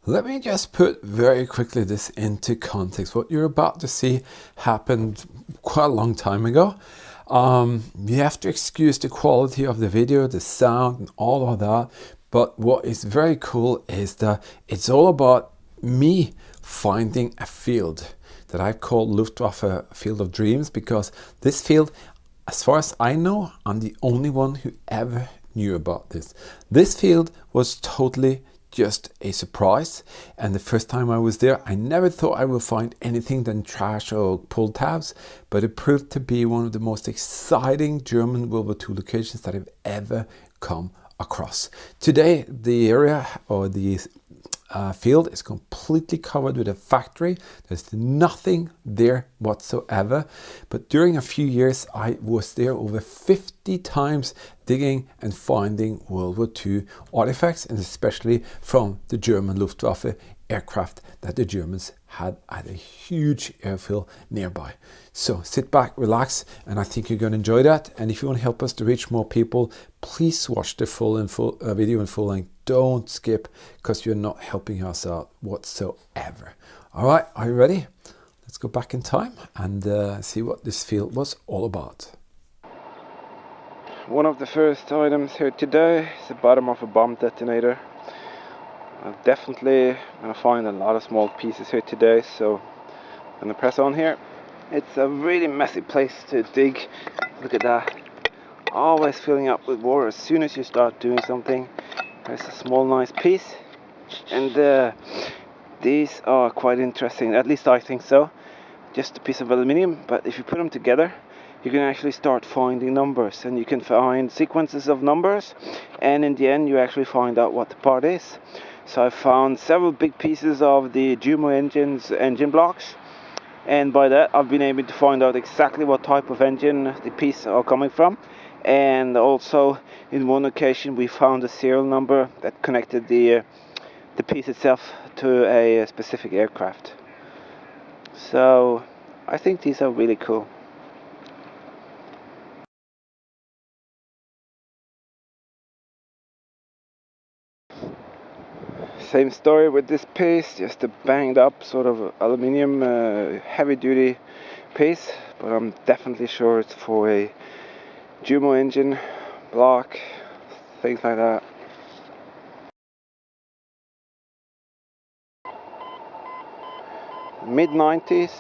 Let me just put very quickly this into context. What you're about to see happened quite a long time ago. You have to excuse the quality of the video, the sound and all of that. But what is very cool is that it's all about me finding a field that I call Luftwaffe Field of Dreams, because this field, as far as I know, I'm the only one who ever knew about this. This field was totally just a surprise, and the first time I was there I never thought I would find anything than trash or pull tabs, but it proved to be one of the most exciting German World War II locations that I've ever come across. Today the area or the field is completely covered with a factory. There's nothing there whatsoever, but during a few years I was there over 50 times digging and finding World War II artifacts, and especially from the German Luftwaffe aircraft that the Germans had at a huge airfield nearby. So sit back, relax, and I think you're going to enjoy that. And if you want to help us to reach more people, please watch the full video in full length. Don't skip, because you're not helping us out whatsoever. All right, are you ready? Let's go back in time and see what this field was all about. One of the first items here today is the bottom of a bomb detonator. I'm definitely going to find a lot of small pieces here today, so I'm going to press on here. It's a really messy place to dig. Look at that. Always filling up with water as soon as you start doing something. There's a small nice piece, and these are quite interesting, at least I think so. Just a piece of aluminium, but if you put them together you can actually start finding numbers, and you can find sequences of numbers, and in the end you actually find out what the part is. So I found several big pieces of the Jumo engine's engine blocks, and by that I've been able to find out exactly what type of engine the pieces are coming from. And also in one occasion we found a serial number that connected the piece itself to a specific aircraft. So I think these are really cool. Same story with this piece, just a banged up sort of aluminium heavy duty piece, but I'm definitely sure it's for a Jumo engine block, things like that. Mid-90s,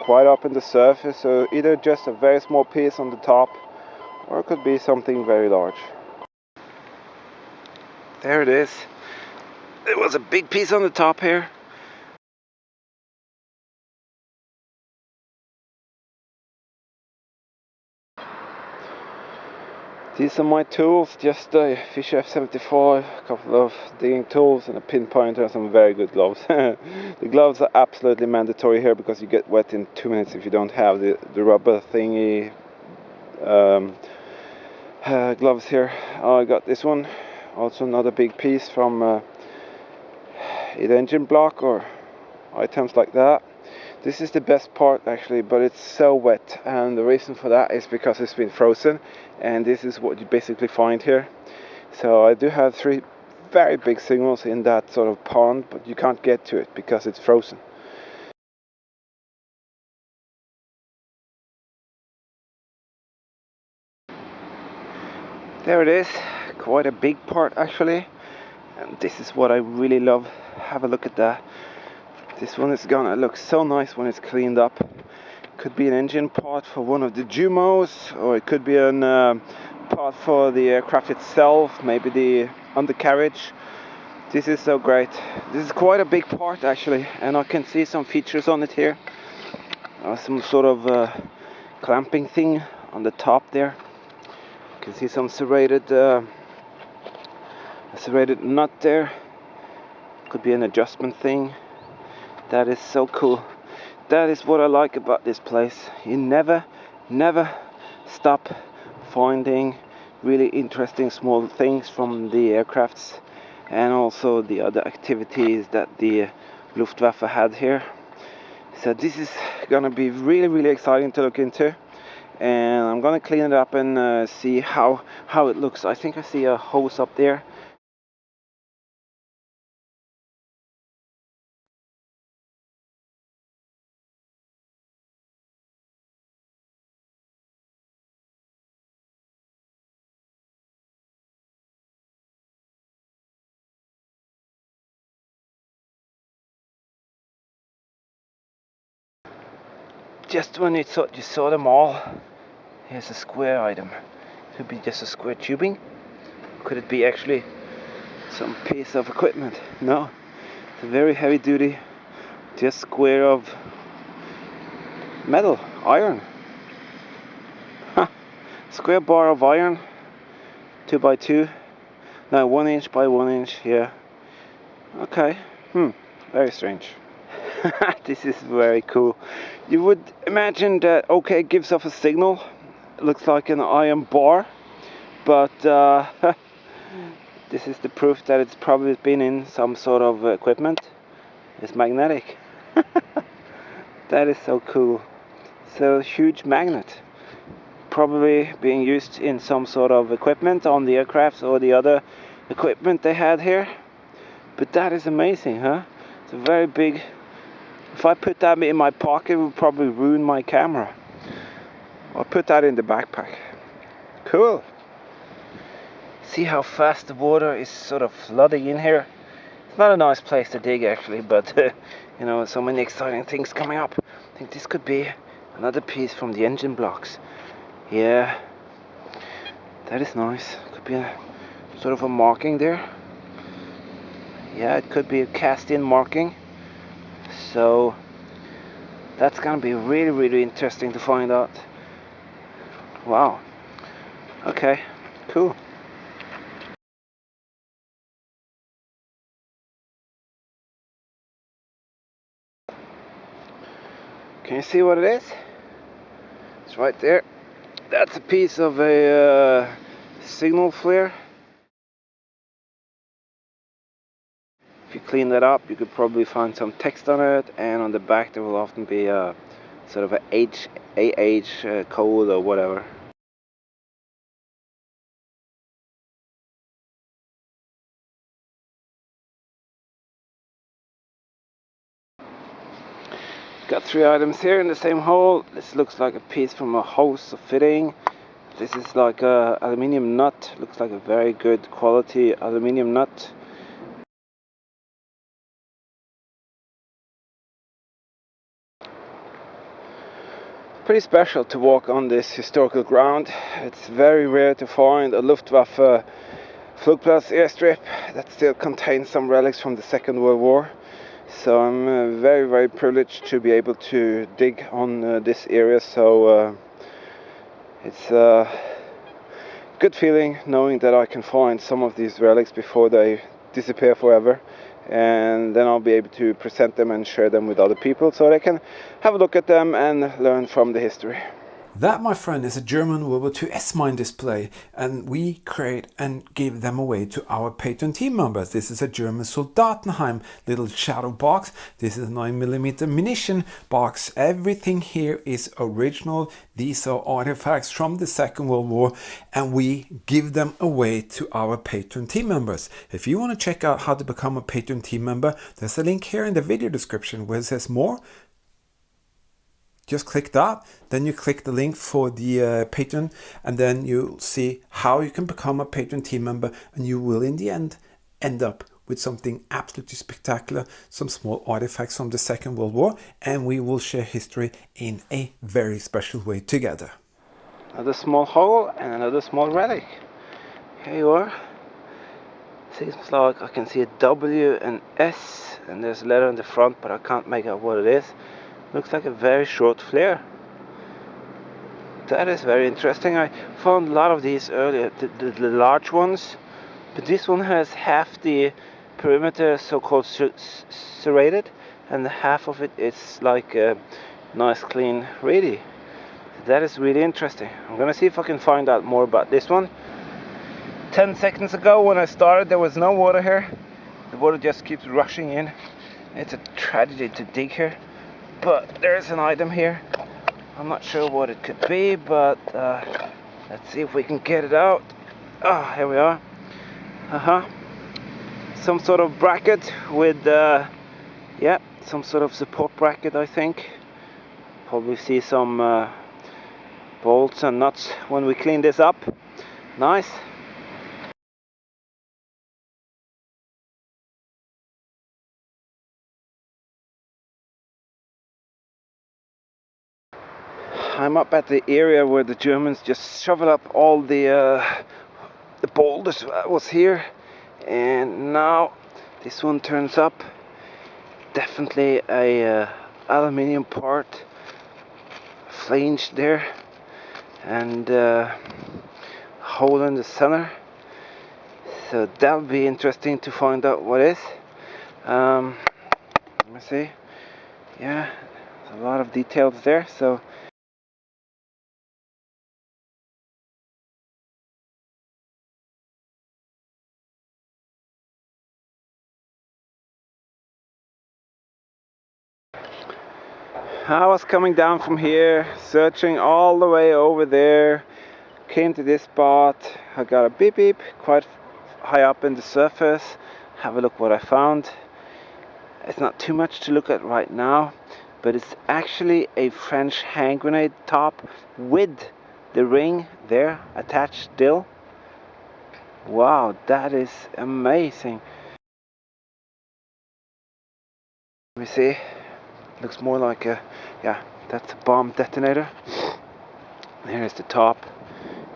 quite up in the surface, so either just a very small piece on the top, or it could be something very large. There it is. There was a big piece on the top here. These are my tools, just a Fifish F75, a couple of digging tools and a pinpointer and some very good gloves. The gloves are absolutely mandatory here because you get wet in 2 minutes if you don't have the rubber thingy gloves here. I got this one, also another big piece from either engine block or items like that. This is the best part actually, but it's so wet, and the reason for that is because it's been frozen, and this is what you basically find here. So I do have 3 very big signals in that sort of pond, but you can't get to it because it's frozen. There it is, quite a big part actually, and this is what I really love. Have a look at that. This one is gonna look so nice when it's cleaned up. Could be an engine part for one of the Jumos, or it could be an part for the aircraft itself, maybe the undercarriage. This is so great. This is quite a big part actually, and I can see some features on it here. Some sort of clamping thing on the top there. You can see some serrated nut there. Could be an adjustment thing. That is so cool. That is what I like about this place. You never stop finding really interesting small things from the aircrafts, and also the other activities that the Luftwaffe had here. So this is gonna be really exciting to look into, and I'm gonna clean it up and see how it looks. I think I see a hose up there. just when you thought you saw them all, here's a square item. Could be just a square tubing. Could it be actually some piece of equipment? No, it's a very heavy duty, just square of metal, iron. Square bar of iron, 2 by 2. No, 1 inch by 1 inch. Yeah. Okay. Very strange. This is very cool. You would imagine that okay, it gives off a signal. It looks like an iron bar, but this is the proof that it's probably been in some sort of equipment. It's magnetic. That is so cool. So huge magnet, probably being used in some sort of equipment on the aircrafts or the other equipment they had here. But that is amazing, huh? It's a very big. If I put that in my pocket, it would probably ruin my camera. I'll put that in the backpack. Cool. See how fast the water is sort of flooding in here. It's not a nice place to dig actually, but you know, so many exciting things coming up. I think this could be another piece from the engine blocks. Yeah, that is nice. Could be a sort of a marking there. Yeah, it could be a cast-in marking. So that's gonna be really, really interesting to find out. Wow. Okay, cool. Can you see what it is? It's right there. That's a piece of a signal flare. If you clean that up, you could probably find some text on it, and on the back there will often be a sort of a AH code or whatever. Got 3 items here in the same hole. This looks like a piece from a hose or fitting. This is like a aluminium nut. Looks like a very good quality aluminium nut. Pretty special to walk on this historical ground. It's very rare to find a Luftwaffe Flugplatz airstrip that still contains some relics from the Second World War. So I'm very, very privileged to be able to dig on this area. So it's a good feeling knowing that I can find some of these relics before they disappear forever. And then I'll be able to present them and share them with other people so they can have a look at them and learn from the history. That, my friend, is a German World War II S-mine display, and we create and give them away to our Patreon team members. This is a German Soldatenheim little shadow box. This is a 9mm munition box. Everything here is original. These are artifacts from the Second World War, and we give them away to our Patreon team members. If you want to check out how to become a Patreon team member, there's a link here in the video description where it says more. Just click that, then you click the link for the Patreon, and then you'll see how you can become a Patreon team member, and you will in the end up with something absolutely spectacular, some small artifacts from the Second World War, and we will share history in a very special way together. Another small hole and another small relic. Here you are. Seems like I can see a W and S, and there's a letter on the front, but I can't make out what it is. Looks like a very short flare. That is very interesting. I found a lot of these earlier, the large ones, but this one has half the perimeter so-called serrated, and half of it is like a nice clean reedy. That is really interesting. I'm gonna see if I can find out more about this one. 10 seconds ago when I started there was no water here. The water just keeps rushing in. It's a tragedy to dig here. But there's an item here. I'm not sure what it could be, but let's see if we can get it out. Ah, here we are. Some sort of bracket with, yeah, some sort of support bracket, I think. Probably see some bolts and nuts when we clean this up. Nice. I'm up at the area where the Germans just shovel up all the boulders that was here, and now this one turns up. Definitely a aluminium part, flange there, and hole in the center. So that'll be interesting to find out what is. Let me see. Yeah, a lot of details there. So I was coming down from here, searching all the way over there, came to this spot. I got a beep beep quite high up in the surface. Have a look what I found. It's not too much to look at right now, but it's actually a French hand grenade top with the ring there attached still. Wow, that is amazing. Let me see. Looks more like a, yeah, that's a bomb detonator. Here's the top.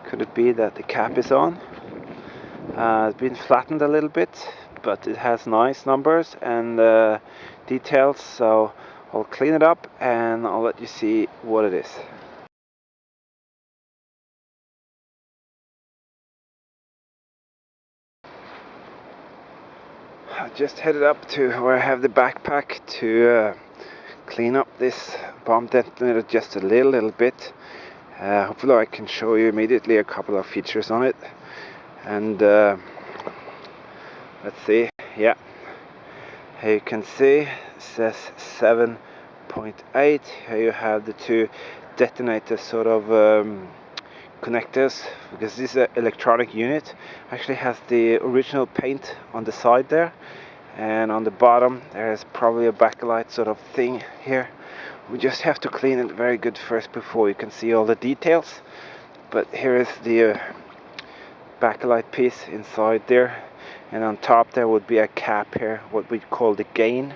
Could it be that the cap is on? It's been flattened a little bit, but it has nice numbers and details, so I'll clean it up and I'll let you see what it is. I just headed up to where I have the backpack to clean up this bomb detonator just a little bit. Hopefully I can show you immediately a couple of features on it. And let's see, yeah, here you can see it says 7.8. Here you have the two detonator sort of connectors, because this electronic unit actually has the original paint on the side there, and on the bottom there's probably a backlight sort of thing here. We just have to clean it very good first before you can see all the details. But here is the backlight piece inside there, and on top there would be a cap here, what we call the gain,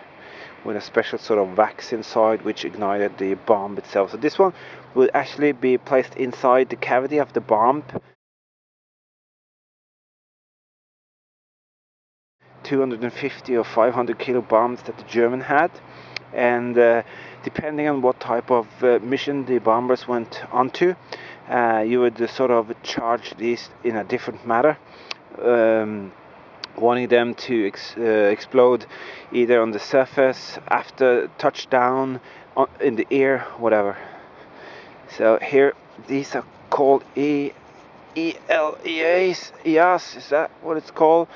with a special sort of wax inside which ignited the bomb itself. So this one will actually be placed inside the cavity of the bomb. 250 or 500 kilo bombs that the German had, and depending on what type of mission the bombers went onto, you would sort of charge these in a different manner, wanting them to explode either on the surface, after touchdown, in the air, whatever. So here these are called ELEAs, is that what it's called?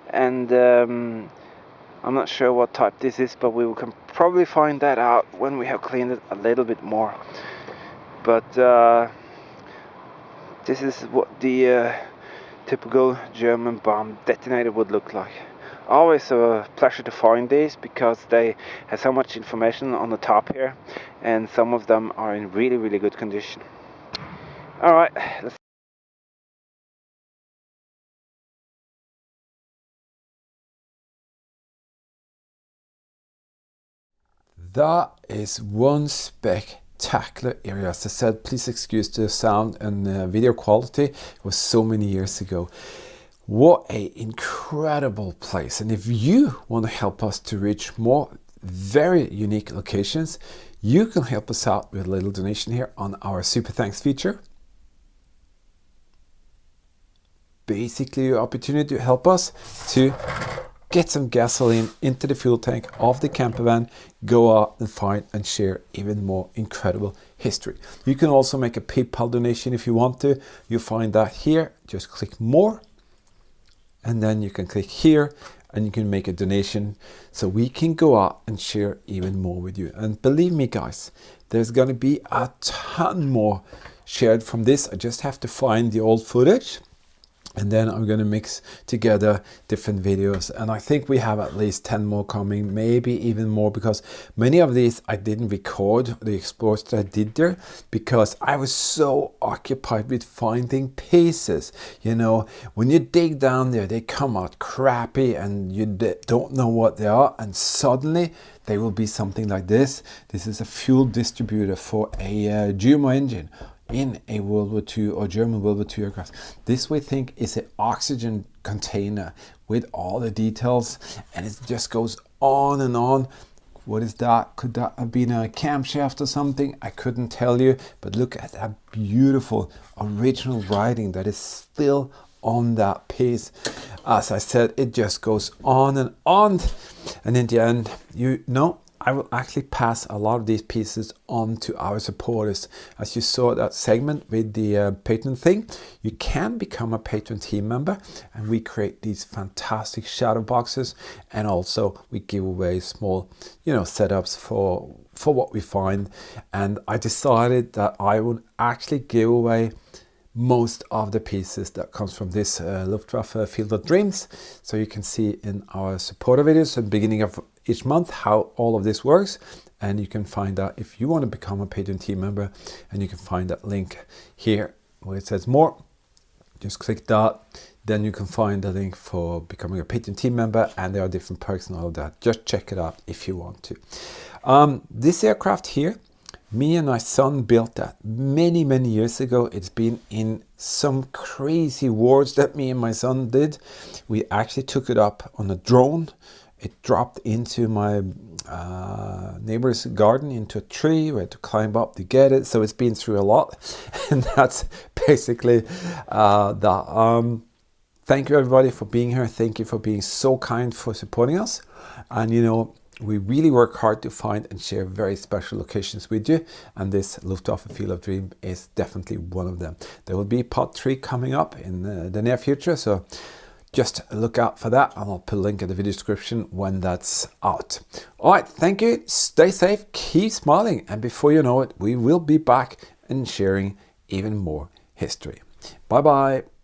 And I'm not sure what type this is, but we can probably find that out when we have cleaned it a little bit more. But this is what the typical German bomb detonator would look like. Always a pleasure to find these, because they have so much information on the top here, and some of them are in really good condition. Alright, let's. That is one spectacular area. As I said, please excuse the sound and video quality. It was so many years ago. What an incredible place. And if you want to help us to reach more very unique locations, you can help us out with a little donation here on our Super Thanks feature. Basically, your opportunity to help us to get some gasoline into the fuel tank of the camper van, go out and find and share even more incredible history. You can also make a PayPal donation if you want to. You find that here. Just click more, and then you can click here and you can make a donation so we can go out and share even more with you. And believe me guys, there's going to be a ton more shared from this. I just have to find the old footage. And then I'm going to mix together different videos, and I think we have at least 10 more coming, maybe even more, because many of these I didn't record the explores that I did there because I was so occupied with finding pieces. You know, when you dig down there, they come out crappy and you don't know what they are, and suddenly they will be something like this. This is a fuel distributor for a German engine in a World War II or German World War II aircraft. This we think is an oxygen container with all the details, and it just goes on and on. What is that? Could that have been a camshaft or something? I couldn't tell you, but look at that beautiful original writing that is still on that piece. As I said, it just goes on, and in the end, you know, I will actually pass a lot of these pieces on to our supporters. As you saw that segment with the patron thing, you can become a patron team member, and we create these fantastic shadow boxes, and also we give away small, you know, setups for what we find. And I decided that I would actually give away most of the pieces that comes from this Luftwaffe Field of Dreams. So you can see in our supporter videos at the beginning of each month how all of this works, and you can find out if you want to become a patron team member, and you can find that link here where it says more. Just click that, then you can find the link for becoming a patron team member, and there are different perks and all of that. Just check it out if you want to. This aircraft here, me and my son built that many years ago. It's been in some crazy wars that me and my son did. We actually took it up on a drone. It dropped into my neighbor's garden, into a tree. We had to climb up to get it. So it's been through a lot. And that's basically that. Thank you everybody for being here. Thank you for being so kind, for supporting us. And you know, we really work hard to find and share very special locations with you, and this Luftwaffe Field of Dream is definitely one of them. There will be part 3 coming up in the near future, so just look out for that, and I'll put a link in the video description when that's out. All right, thank you, stay safe, keep smiling, and before you know it, we will be back and sharing even more history. Bye bye.